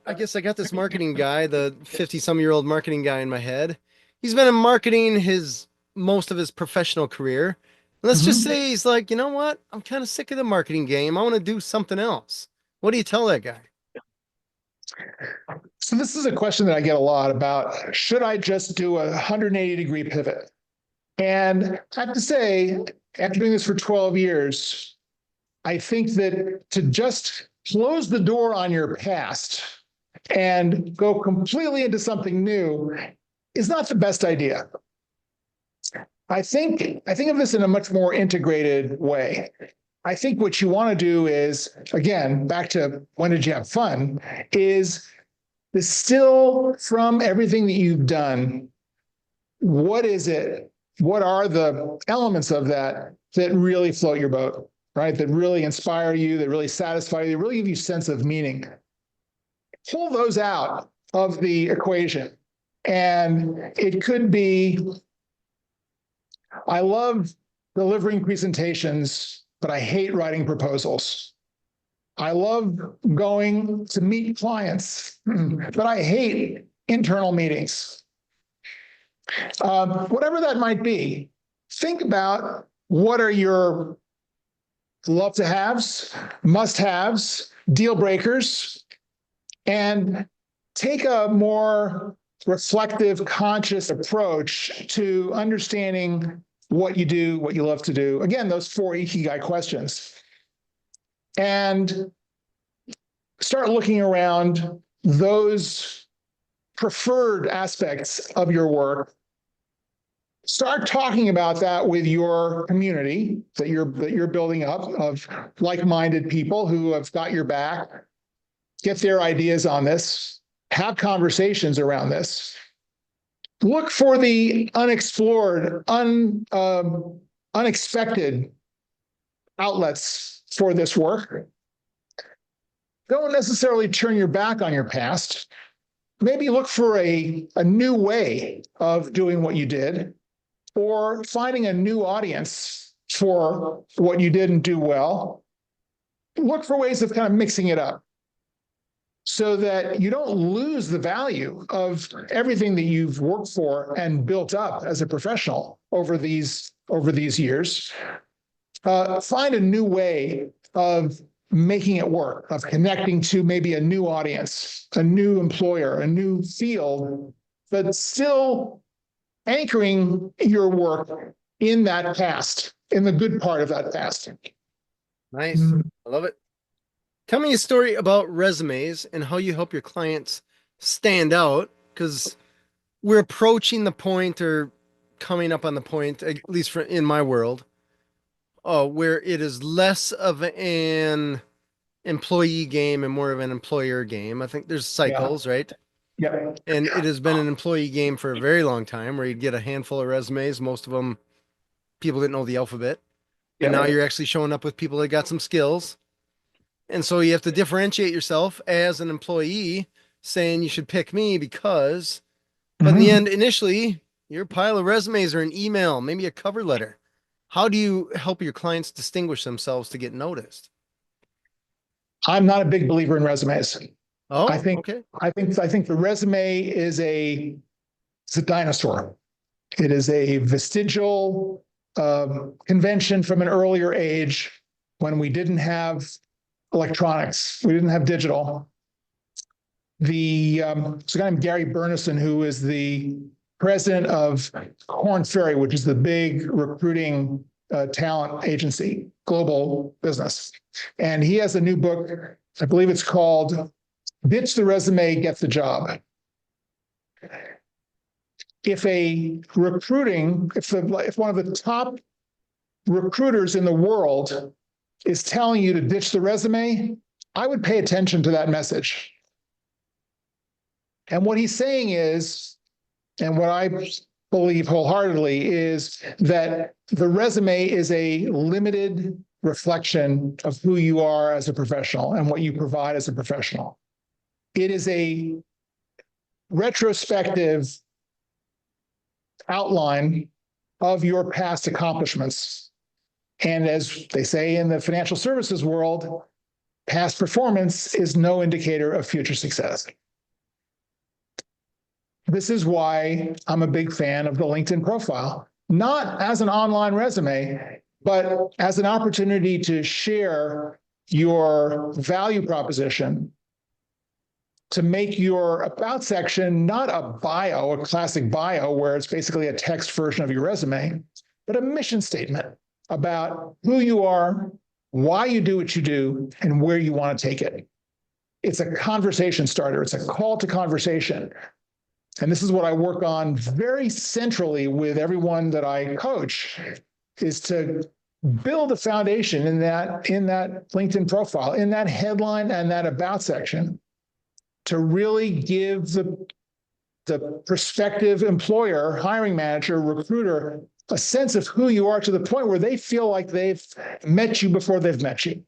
I guess I got this marketing guy, the 50 some year old marketing guy in my head. He's been in marketing most of his professional career. Let's just Mhm. say he's like, you know what? I'm kind of sick of the marketing game. I want to do something else. What do you tell that guy? So this is a question that I get a lot about, should I just do a 180-degree pivot? And I have to say, after doing this for 12 years, I think that to just close the door on your past and go completely into something new is not the best idea. I think of this in a much more integrated way. I think what you want to do is, again, back to when did you have fun, is distill from everything that you've done what is it? What are the elements of that that really float your boat, right? That really inspire you, that really satisfy you, that really give you sense of meaning. Pull those out of the equation. And it could be, I love delivering presentations, but I hate writing proposals. I love going to meet clients, but I hate internal meetings. Whatever that might be, think about what are your love to haves, must haves, deal breakers, and take a more reflective, conscious approach to understanding what you do, what you love to do. Again, those 4 Ikigai questions. And start looking around those preferred aspects of your work. Start talking about that with your community that you're building up of like-minded people who have got your back. Get their ideas on this. Have conversations around this. Look for the unexplored, unexpected outlets for this work. Don't necessarily turn your back on your past. Maybe look for a new way of doing what you did, or finding a new audience for what you did and do well. Look for ways of kind of mixing it up so that you don't lose the value of everything that you've worked for and built up as a professional over these years. Find a new way of making it work, of connecting to maybe a new audience, a new employer, a new field, but still anchoring your work in that past, in the good part of that past. Nice. I love it. Tell me a story about resumes and how you help your clients stand out, because we're approaching the point, or coming up on the point, at least in my world, where it is less of an employee game and more of an employer game. I think there's cycles, right? Yeah. And it has been an employee game for a very long time, where you'd get a handful of resumes. Most of them, people didn't know the alphabet. And now you're actually showing up with people that got some skills. And so you have to differentiate yourself as an employee, saying you should pick me because, but in the end, initially, your pile of resumes or an email, maybe a cover letter. How do you help your clients distinguish themselves to get noticed? I'm not a big believer in resumes. Oh, I think okay. I think the resume is it's a dinosaur. It is a vestigial convention from an earlier age when we didn't have electronics, we didn't have digital. There's a guy named Gary Burnison, who is the president of Korn Ferry, which is the big recruiting talent agency, global business. And he has a new book, I believe it's called Ditch the Resume, Get the Job. If one of the top recruiters in the world is telling you to ditch the resume, I would pay attention to that message. And what he's saying is, and what I believe wholeheartedly, is that the resume is a limited reflection of who you are as a professional and what you provide as a professional. It is a retrospective outline of your past accomplishments. And as they say in the financial services world, past performance is no indicator of future success. This is why I'm a big fan of the LinkedIn profile, not as an online resume, but as an opportunity to share your value proposition, to make your about section not a bio, a classic bio where it's basically a text version of your resume, but a mission statement about who you are, why you do what you do, and where you want to take it. It's a conversation starter. It's a call to conversation. And this is what I work on very centrally with everyone that I coach, is to build a foundation in that LinkedIn profile, in that headline and that about section, to really give the prospective employer, hiring manager, recruiter, a sense of who you are to the point where they feel like they've met you before they've met you.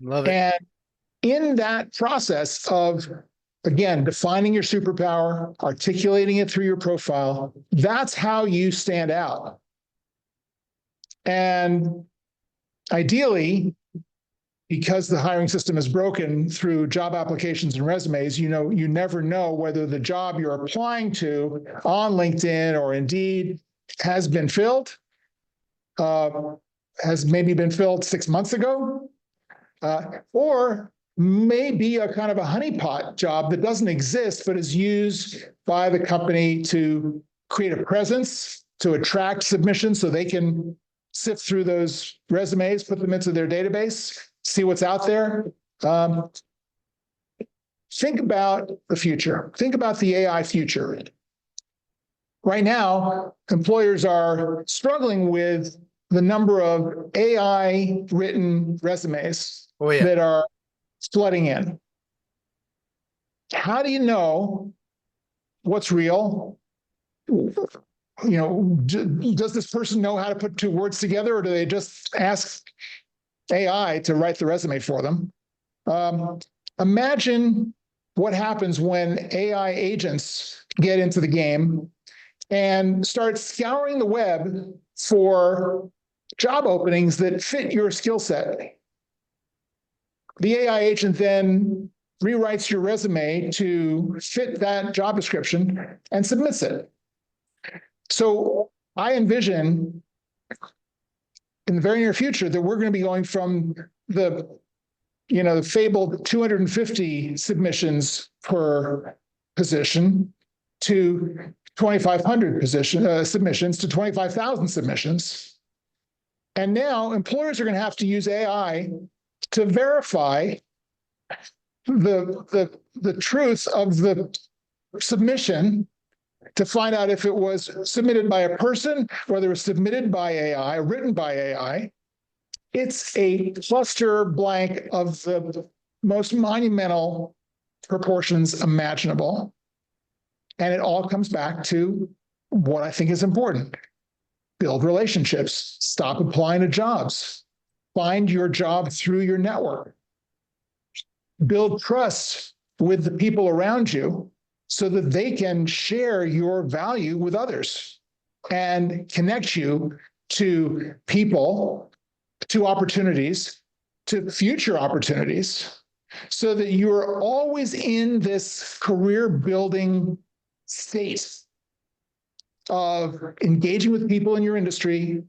Love it. And in that process of, again, defining your superpower, articulating it through your profile, that's how you stand out. And ideally, because the hiring system is broken through job applications and resumes, you never know whether the job you're applying to on LinkedIn or Indeed has been filled, has maybe been filled 6 months ago, or maybe a kind of a honeypot job that doesn't exist, but is used by the company to create a presence, to attract submissions so they can sift through those resumes, put them into their database, see what's out there. Think about the future. Think about the AI future. Right now, employers are struggling with the number of AI-written resumes that are flooding in. How do you know what's real? Does this person know how to put two words together, or do they just ask AI to write the resume for them? Imagine what happens when AI agents get into the game and start scouring the web for job openings that fit your skill set. The AI agent then rewrites your resume to fit that job description and submits it. So I envision in the very near future that we're going to be going from the fabled 250 submissions per position to 2,500 submissions to 25,000 submissions. And now employers are going to have to use AI to verify the truth of the submission, to find out if it was submitted by a person, whether it was submitted by AI, written by AI. It's a cluster blank of the most monumental proportions imaginable. And it all comes back to what I think is important. Build relationships. Stop applying to jobs. Find your job through your network. Build trust with the people around you so that they can share your value with others and connect you to people, to opportunities, to future opportunities, so that you're always in this career building state of engaging with people in your industry,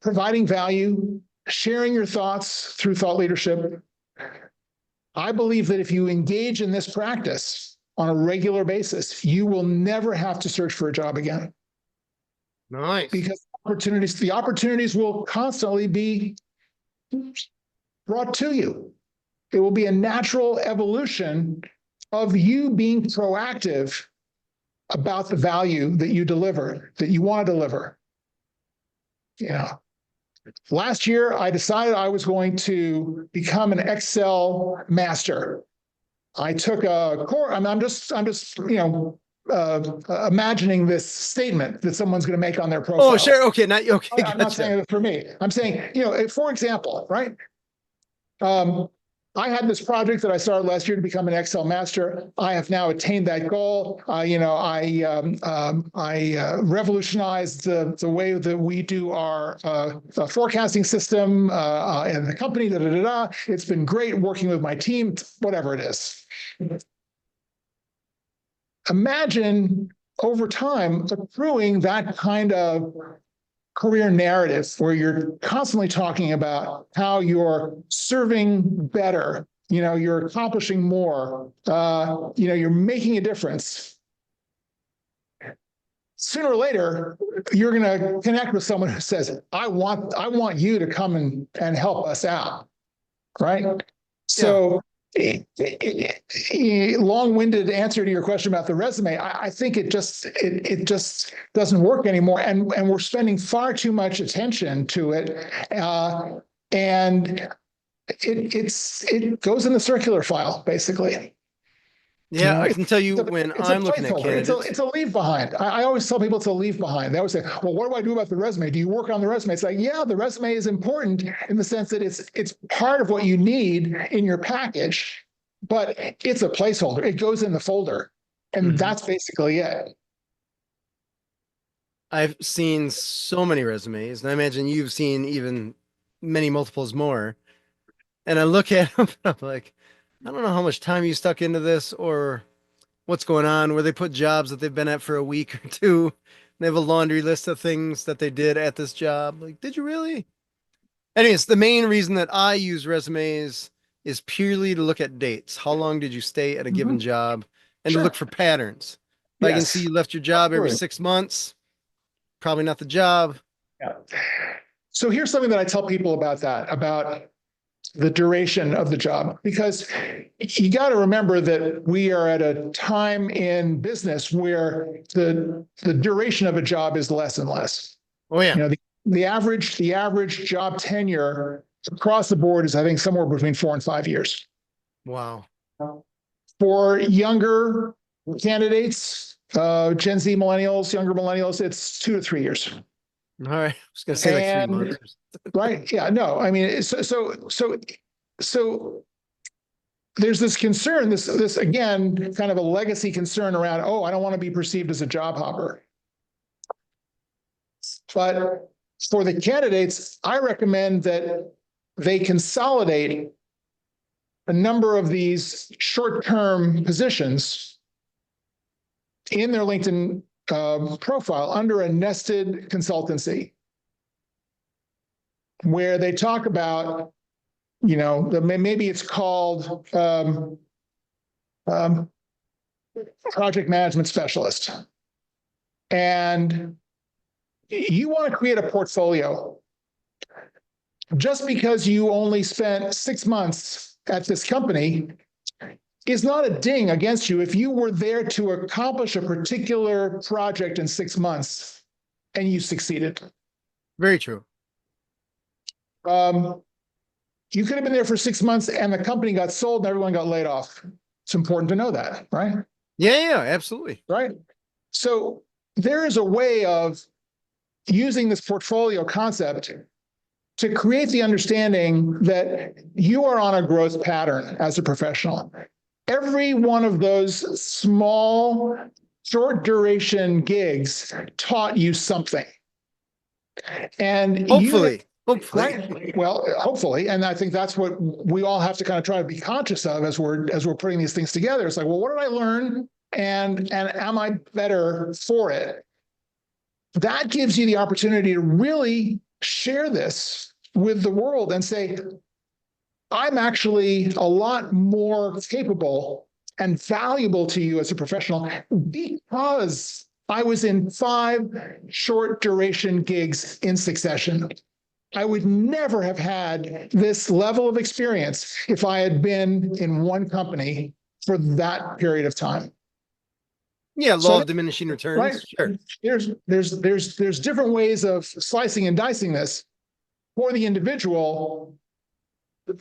providing value, sharing your thoughts through thought leadership. I believe that if you engage in this practice on a regular basis, you will never have to search for a job again. Nice. Because the opportunities will constantly be brought to you. It will be a natural evolution of you being proactive about the value that you deliver, that you want to deliver. Last year, I decided I was going to become an Excel master. I took a course. I'm just imagining this statement that someone's going to make on their profile. Oh, sure. Okay. I'm not saying it for me. I'm saying, for example, right? I had this project that I started last year to become an Excel master. I have now attained that goal. I revolutionized the way that we do our forecasting system in the company. It's been great working with my team. Whatever it is. Imagine over time accruing that kind of career narrative where you're constantly talking about how you're serving better, you're accomplishing more, you're making a difference. Sooner or later, you're going to connect with someone who says, I want you to come and help us out, right? So long-winded answer to your question about the resume. I think it just doesn't work anymore, and we're spending far too much attention to it, and it goes in the circular file basically. You Yeah, know, I can tell you when it's a I'm looking at placeholder. candidates. It's a leave behind. I always tell people it's a leave behind. They always say, "Well, what do I do about the resume? Do you work on the resume?" It's like, yeah, the resume is important in the sense that it's part of what you need in your package, but it's a placeholder. It goes in the folder, and that's basically it. I've seen so many resumes, and I imagine you've seen even many multiples more. And I look at them, and I'm like, I don't know how much time you stuck into this or what's going on, where they put jobs that they've been at for a week or two. They have a laundry list of things that they did at this job. Like, did you really? Anyways, the main reason that I use resumes is purely to look at dates. How long did you stay at a given Mhm. job and to look Sure. for patterns? If I can see Yes. you left your job every Absolutely. 6 months, probably not the job. Yeah. So here's something that I tell people about that, about the duration of the job, because you got to remember that we are at a time in business where the duration of a job is less and less. Oh yeah. You know, the average job tenure across the board is, I think, somewhere between 4 and 5 years. Wow. For younger candidates, Gen Z millennials, younger millennials, it's 2 to 3 years. All right. I was gonna say like 3 months. And right, yeah, no, I mean, so there's this concern, this again, kind of a legacy concern around, oh, I don't want to be perceived as a job hopper. But for the candidates, I recommend that they consolidate a number of these short-term positions in their LinkedIn profile under a nested consultancy, where they talk about, maybe it's called project management specialist. And you want to create a portfolio. Just because you only spent 6 months at this company is not a ding against you if you were there to accomplish a particular project in 6 months and you succeeded. Very true. You could have been there for 6 months and the company got sold and everyone got laid off. It's important to know that, right? Yeah, absolutely. Right. So there is a way of using this portfolio concept to create the understanding that you are on a growth pattern as a professional. Every one of those small, short duration gigs taught you something. And Hopefully. right? Well, hopefully, and I think that's what we all have to kind of try to be conscious of as we're putting these things together. It's like, well, what did I learn, and am I better for it? That gives you the opportunity to really share this with the world and say, I'm actually a lot more capable and valuable to you as a professional because I was in 5 short duration gigs in succession. I would never have had this level of experience if I had been in one company for that period of time. Yeah, law So, of diminishing returns. right, Sure. there's different ways of slicing and dicing this for the individual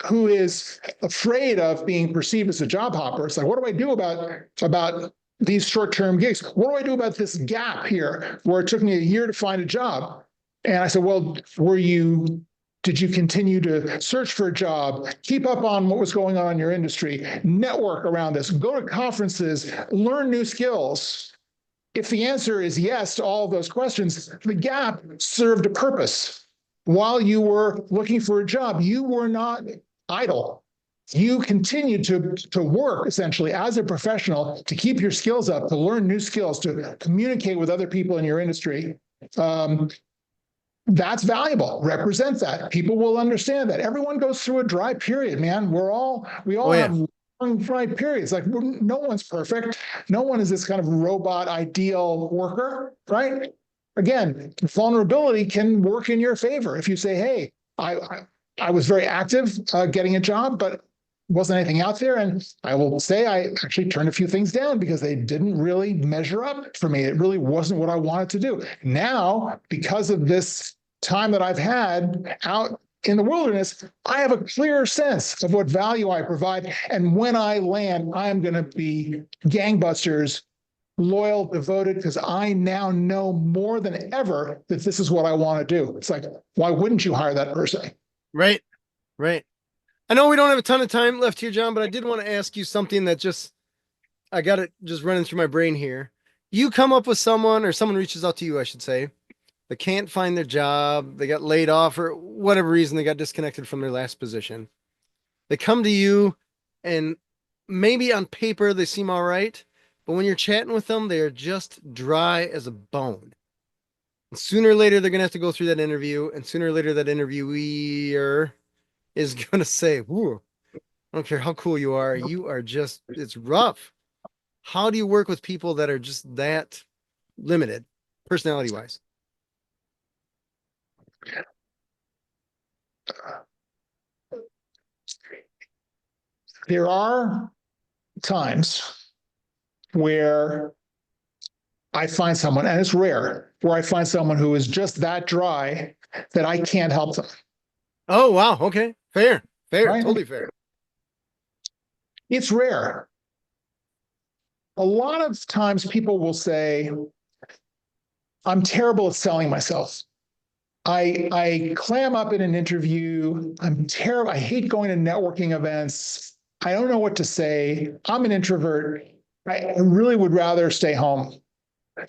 who is afraid of being perceived as a job hopper. It's like, what do I do about these short-term gigs? What do I do about this gap here where it took me a year to find a job? And I said, well, did you continue to search for a job, keep up on what was going on in your industry, network around this, go to conferences, learn new skills? If the answer is yes to all of those questions, the gap served a purpose. While you were looking for a job, you were not idle. You continued to work essentially as a professional to keep your skills up, to learn new skills, to communicate with other people in your industry. That's valuable. Represent that. People will understand that. Everyone goes through a dry period, man. We all have long dry periods. Like, no one's perfect. No one is this kind of robot ideal worker, right? Again, vulnerability can work in your favor. If you say, hey, I was very active getting a job, but wasn't anything out there. And I will say I actually turned a few things down because they didn't really measure up for me. It really wasn't what I wanted to do. Now, because of this time that I've had out in the wilderness, I have a clearer sense of what value I provide. And when I land, I'm going to be gangbusters, loyal, devoted, because I now know more than ever that this is what I want to do. It's like, why wouldn't you hire that person? Right. Right. I know we don't have a ton of time left here, John, but I did want to ask you something that I got it just running through my brain here. You come up with someone, or someone reaches out to you, I should say, that can't find their job, they got laid off, or whatever reason they got disconnected from their last position. They come to you, and maybe on paper they seem all right, but when you're chatting with them, they are just dry as a bone. And sooner or later, they're going to have to go through that interview, and sooner or later, that interviewer is going to say, "Whoa, I don't care how cool you are just, it's rough." How do you work with people that are just that limited, personality wise? There are times where I find someone, and it's rare, where I find someone who is just that dry that I can't help them. Oh, wow. Okay. Fair. Right? Totally fair. It's rare. A lot of times people will say, I'm terrible at selling myself. I clam up in an interview. I'm terrible. I hate going to networking events. I don't know what to say. I'm an introvert. I really would rather stay home.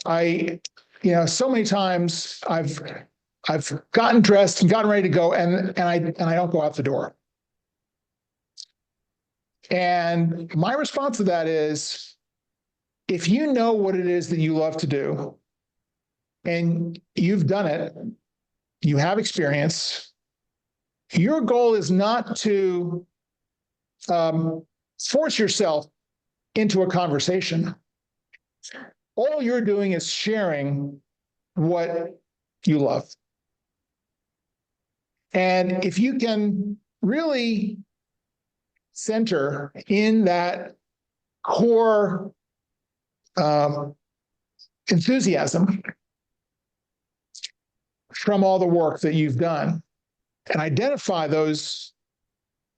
So many times I've gotten dressed and gotten ready to go, and I don't go out the door. And my response to that is, if you know what it is that you love to do, and you've done it, you have experience, your goal is not to force yourself into a conversation. All you're doing is sharing what you love. And if you can really center in that core enthusiasm from all the work that you've done and identify those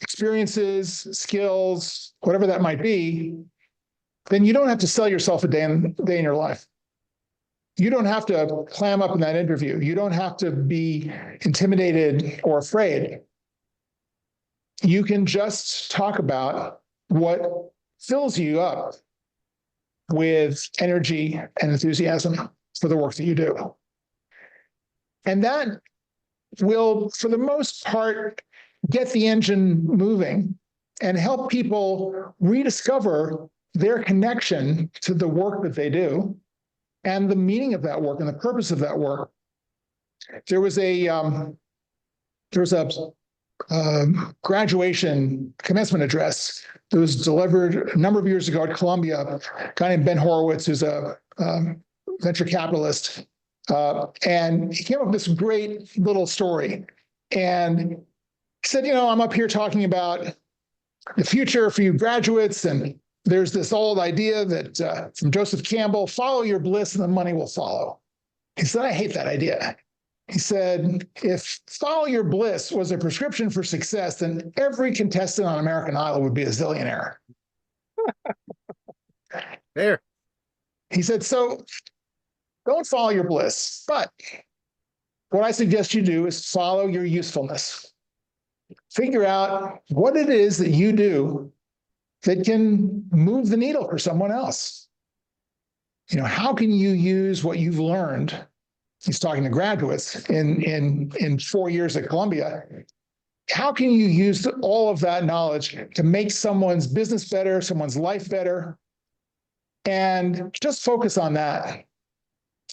experiences, skills, whatever that might be, then you don't have to sell yourself a day in your life. You don't have to clam up in that interview. You don't have to be intimidated or afraid. You can just talk about what fills you up with energy and enthusiasm for the work that you do. And that will, for the most part, get the engine moving and help people rediscover their connection to the work that they do and the meaning of that work and the purpose of that work. There was a graduation commencement address that was delivered a number of years ago at Columbia. A guy named Ben Horowitz, who's a venture capitalist, and he came up with this great little story. And he said, I'm up here talking about the future for you graduates, and there's this old idea that from Joseph Campbell, follow your bliss and the money will follow. He said, I hate that idea. He said, if follow your bliss was a prescription for success, then every contestant on American Idol would be a zillionaire. There. He said, so don't follow your bliss, but what I suggest you do is follow your usefulness. Figure out what it is that you do that can move the needle for someone else. How can you use what you've learned? He's talking to graduates in 4 years at Columbia. How can you use all of that knowledge to make someone's business better, someone's life better? And just focus on that.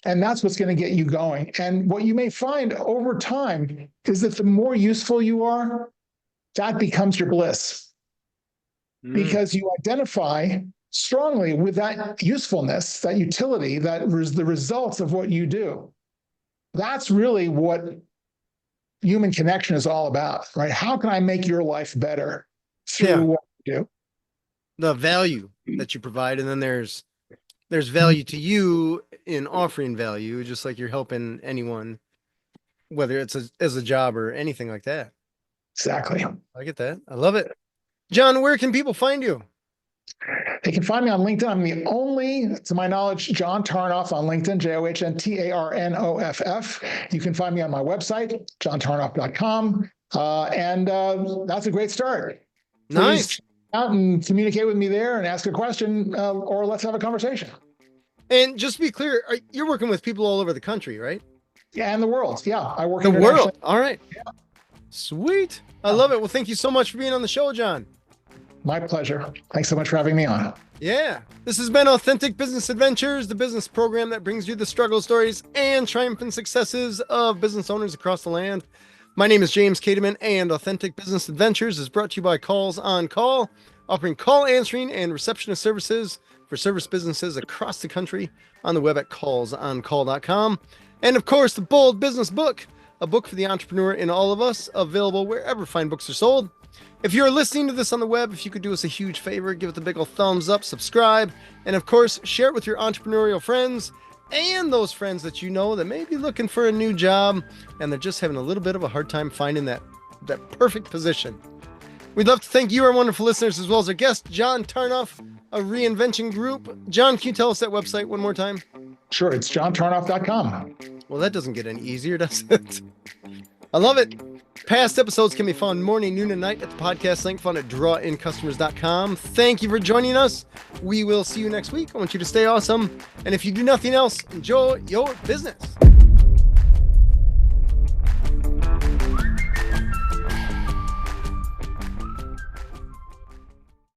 And that's what's going to get you going. And what you may find over time is that the more useful you are, that becomes your bliss. Because you identify strongly with that usefulness, that utility, that was the results of what you do. That's really what human connection is all about, right? How can I make your life better through what you do? The value that you provide, and then there's value to you in offering value, just like you're helping anyone, whether it's as a job or anything like that. Exactly. I get that. I love it. John, where can people find you? They can find me on LinkedIn. I'm the only, to my knowledge, John Tarnoff on LinkedIn, JohnTarnoff. You can find me on my website, johntarnoff.com. That's a great start. Nice. Please out and communicate with me there and ask a question, or let's have a conversation. And just to be clear, you're working with people all over the country, right? Yeah, and the world. Yeah, I work The internationally. world. All right. Yeah. Sweet. I love it. Well, thank you so much for being on the show, John. My pleasure. Thanks so much for having me on. Yeah. This has been Authentic Business Adventures, the business program that brings you the struggle stories and triumphant successes of business owners across the land. My name is James Kademan, and Authentic Business Adventures is brought to you by Calls on Call, offering call answering and receptionist services for service businesses across the country on the web at callsoncall.com. And of course, the Bold Business Book, a book for the entrepreneur in all of us, available wherever fine books are sold. If you're listening to this on the web, if you could do us a huge favor, give it the big old thumbs up, subscribe, and of course, share it with your entrepreneurial friends and those friends that you know that may be looking for a new job and they're just having a little bit of a hard time finding that perfect position. We'd love to thank you, our wonderful listeners, as well as our guest, John Tarnoff of Reinvention Group. John, can you tell us that website one more time? Sure, it's johntarnoff.com. Well, that doesn't get any easier, does it? I love it. Past episodes can be found morning, noon, and night at the podcast link found at drawincustomers.com. Thank you for joining us. We will see you next week. I want you to stay awesome. And if you do nothing else, enjoy your business.